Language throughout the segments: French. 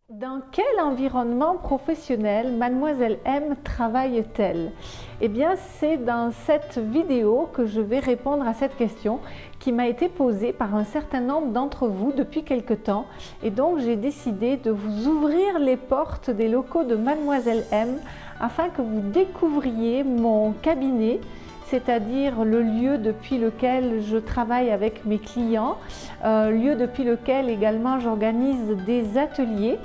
Dans quel environnement professionnel Mademoiselle M travaille-t-elle? Eh bien, c'est dans cette vidéo que je vais répondre à cette question qui m'a été posée par un certain nombre d'entre vous depuis quelque temps. Et donc, j'ai décidé de vous ouvrir les portes des locaux de Mademoiselle M afin que vous découvriez mon cabinet, c'est-à-dire le lieu depuis lequel je travaille avec mes clients, lieu depuis lequel également j'organise des ateliers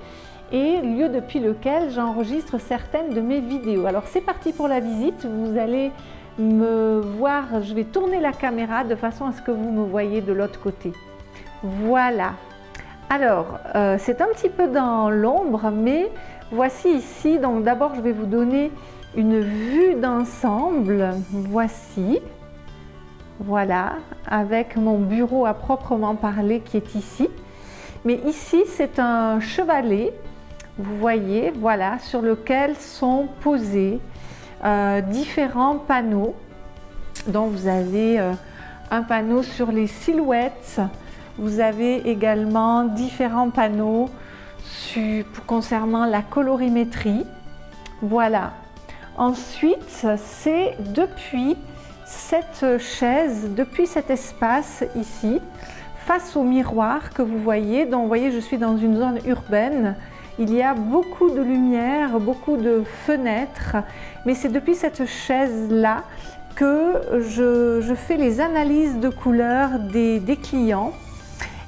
et lieu depuis lequel j'enregistre certaines de mes vidéos. Alors c'est parti pour la visite, vous allez me voir, je vais tourner la caméra de façon à ce que vous me voyez de l'autre côté. Voilà. Alors, c'est un petit peu dans l'ombre, mais voici ici, donc d'abord je vais vous donner une vue d'ensemble, voici, voilà, avec mon bureau à proprement parler qui est ici. Mais ici, c'est un chevalet, vous voyez, voilà, sur lequel sont posés différents panneaux. Donc vous avez un panneau sur les silhouettes, vous avez également différents panneaux concernant la colorimétrie, voilà. Ensuite, c'est depuis cette chaise, depuis cet espace ici, face au miroir que vous voyez, donc vous voyez je suis dans une zone urbaine, il y a beaucoup de lumière, beaucoup de fenêtres, mais c'est depuis cette chaise-là que je fais les analyses de couleurs des clients.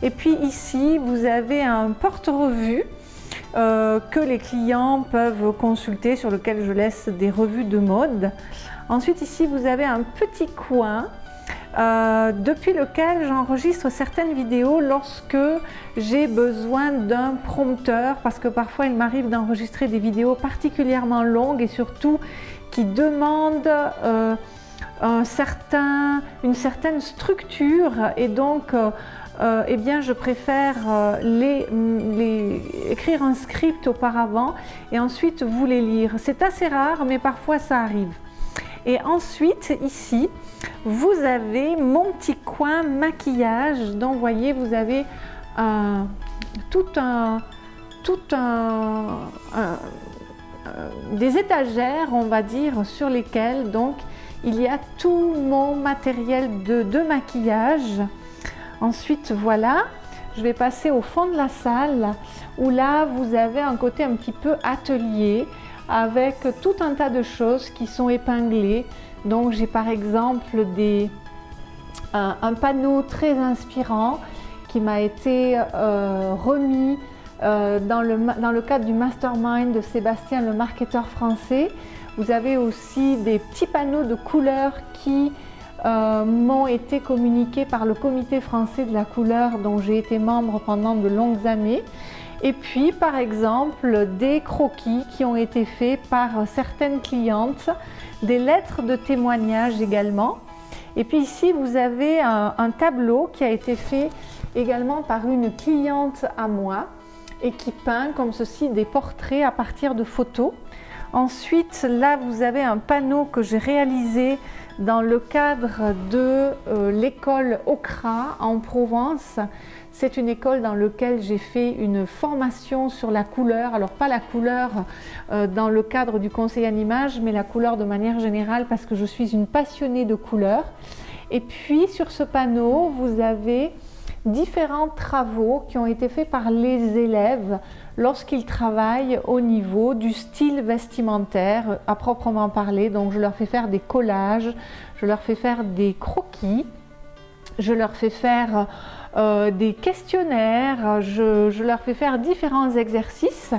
Et puis ici, vous avez un porte-revue que les clients peuvent consulter, sur lequel je laisse des revues de mode. Ensuite ici vous avez un petit coin depuis lequel j'enregistre certaines vidéos lorsque j'ai besoin d'un prompteur, parce que parfois il m'arrive d'enregistrer des vidéos particulièrement longues et surtout qui demandent une certaine structure, et donc eh bien, je préfère écrire un script auparavant et ensuite vous les lire. C'est assez rare, mais parfois ça arrive. Et ensuite, ici, vous avez mon petit coin maquillage. Donc, vous voyez, vous avez des étagères, on va dire, sur lesquelles donc il y a tout mon matériel de maquillage. Ensuite, voilà, je vais passer au fond de la salle où là, vous avez un côté un petit peu atelier avec tout un tas de choses qui sont épinglées. Donc, j'ai par exemple un panneau très inspirant qui m'a été remis dans le cadre du mastermind de Sébastien, le marketeur français. Vous avez aussi des petits panneaux de couleurs qui m'ont été communiqués par le comité français de la couleur dont j'ai été membre pendant de longues années, et puis par exemple des croquis qui ont été faits par certaines clientes, des lettres de témoignage également. Et puis ici vous avez un tableau qui a été fait également par une cliente à moi et qui peint comme ceci des portraits à partir de photos. Ensuite, là, vous avez un panneau que j'ai réalisé dans le cadre de l'école Okra en Provence. C'est une école dans laquelle j'ai fait une formation sur la couleur. Alors, pas la couleur dans le cadre du conseil en images, mais la couleur de manière générale, parce que je suis une passionnée de couleurs. Et puis, sur ce panneau, vous avez différents travaux qui ont été faits par les élèves lorsqu'ils travaillent au niveau du style vestimentaire à proprement parler. Donc je leur fais faire des collages, je leur fais faire des croquis, je leur fais faire des questionnaires, je leur fais faire différents exercices.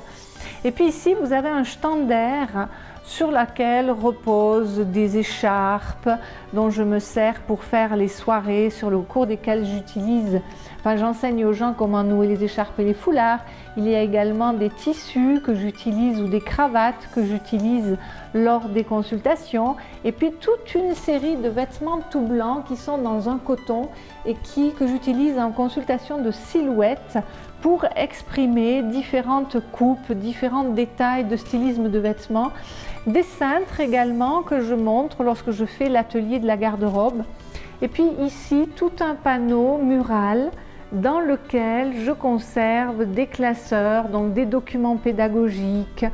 Et puis ici vous avez un standard sur laquelle reposent des écharpes dont je me sers pour faire les soirées, sur le cours desquelles j'enseigne aux gens comment nouer les écharpes et les foulards. Il y a également des tissus que j'utilise ou des cravates que j'utilise lors des consultations, et puis toute une série de vêtements tout blancs qui sont dans un coton et que j'utilise en consultation de silhouette pour exprimer différentes coupes, différents détails de stylisme de vêtements. Des cintres également que je montre lorsque je fais l'atelier de la garde-robe. Et puis ici, tout un panneau mural dans lequel je conserve des classeurs, donc des documents pédagogiques,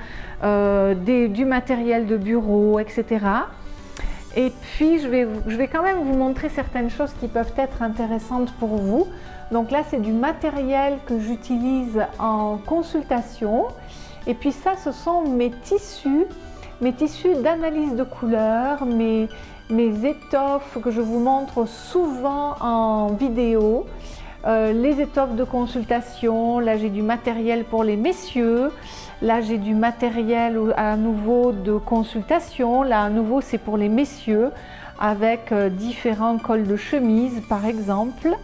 du matériel de bureau, etc. Et puis je vais quand même vous montrer certaines choses qui peuvent être intéressantes pour vous. Donc là, c'est du matériel que j'utilise en consultation. Et puis ça, ce sont mes tissus d'analyse de couleurs, mes étoffes que je vous montre souvent en vidéo, les étoffes de consultation. Là, j'ai du matériel pour les messieurs. Là, j'ai du matériel à nouveau de consultation. Là, à nouveau, c'est pour les messieurs avec différents cols de chemise, par exemple.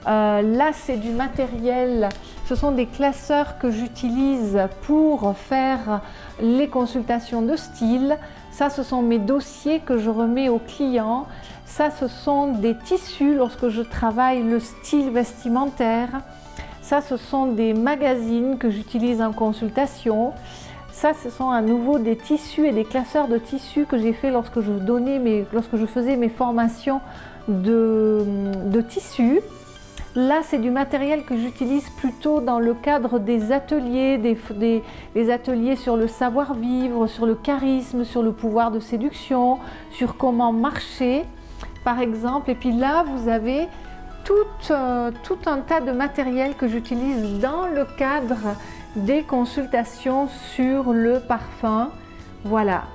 Là, c'est du matériel, ce sont des classeurs que j'utilise pour faire les consultations de style. Ça, ce sont mes dossiers que je remets aux clients. Ça, ce sont des tissus lorsque je travaille le style vestimentaire. Ça, ce sont des magazines que j'utilise en consultation. Ça, ce sont à nouveau des tissus et des classeurs de tissus que j'ai fait lorsque je faisais mes formations de tissus. Là, c'est du matériel que j'utilise plutôt dans le cadre des ateliers, des ateliers sur le savoir-vivre, sur le charisme, sur le pouvoir de séduction, sur comment marcher, par exemple. Et puis là, vous avez tout un tas de matériel que j'utilise dans le cadre des consultations sur le parfum. Voilà.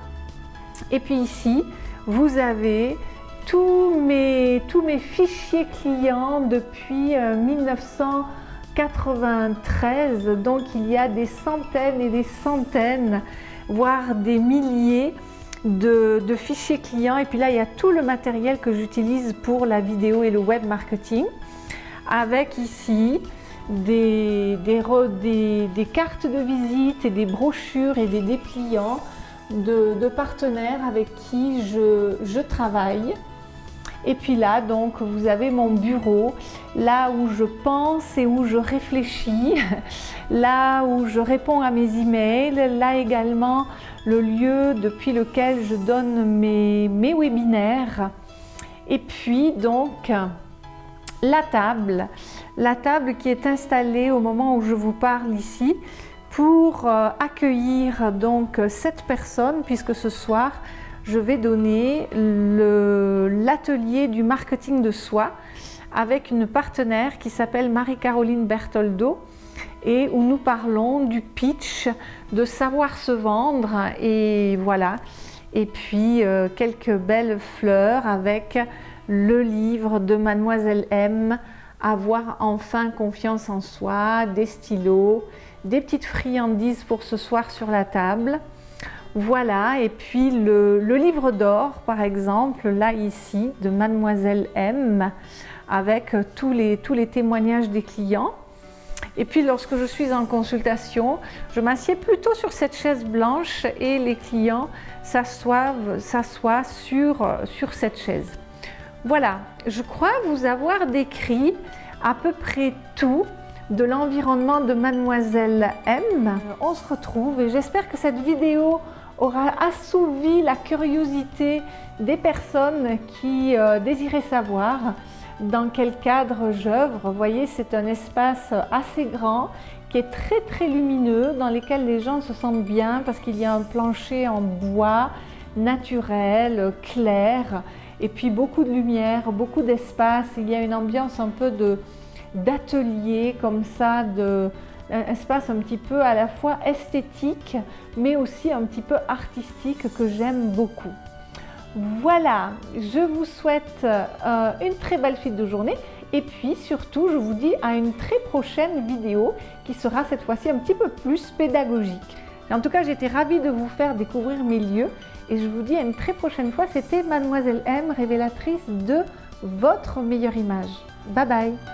Et puis ici, vous avez tous mes fichiers clients depuis 1993, donc il y a des centaines et des centaines, voire des milliers de fichiers clients. Et puis là, il y a tout le matériel que j'utilise pour la vidéo et le web marketing, avec ici des cartes de visite et des brochures et des dépliants de partenaires avec qui je travaille. Et puis là, donc, vous avez mon bureau, là où je pense et où je réfléchis, là où je réponds à mes emails, là également le lieu depuis lequel je donne mes webinaires. Et puis donc, la table qui est installée au moment où je vous parle ici pour accueillir donc 7 personnes, puisque ce soir, je vais donner l'atelier du marketing de soi avec une partenaire qui s'appelle Marie-Caroline Bertoldo et où nous parlons du pitch, de savoir se vendre et voilà. Et puis quelques belles fleurs avec le livre de Mademoiselle M, Avoir enfin confiance en soi, des stylos, des petites friandises pour ce soir sur la table. Voilà, et puis le livre d'or, par exemple, là ici, de Mademoiselle M, avec tous les témoignages des clients. Et puis lorsque je suis en consultation, je m'assieds plutôt sur cette chaise blanche et les clients s'assoient sur cette chaise. Voilà, je crois vous avoir décrit à peu près tout de l'environnement de Mademoiselle M. On se retrouve et j'espère que cette vidéo aura assouvi la curiosité des personnes qui désiraient savoir dans quel cadre j'œuvre. Vous voyez, c'est un espace assez grand qui est très lumineux, dans lequel les gens se sentent bien parce qu'il y a un plancher en bois naturel, clair, et puis beaucoup de lumière, beaucoup d'espace. Il y a une ambiance un peu d'atelier comme ça, un espace un petit peu à la fois esthétique mais aussi un petit peu artistique que j'aime beaucoup. Voilà, je vous souhaite une très belle suite de journée et puis surtout je vous dis à une très prochaine vidéo qui sera cette fois-ci un petit peu plus pédagogique. En tout cas, j'étais ravie de vous faire découvrir mes lieux et je vous dis à une très prochaine fois. C'était Mademoiselle M, révélatrice de votre meilleure image. Bye bye.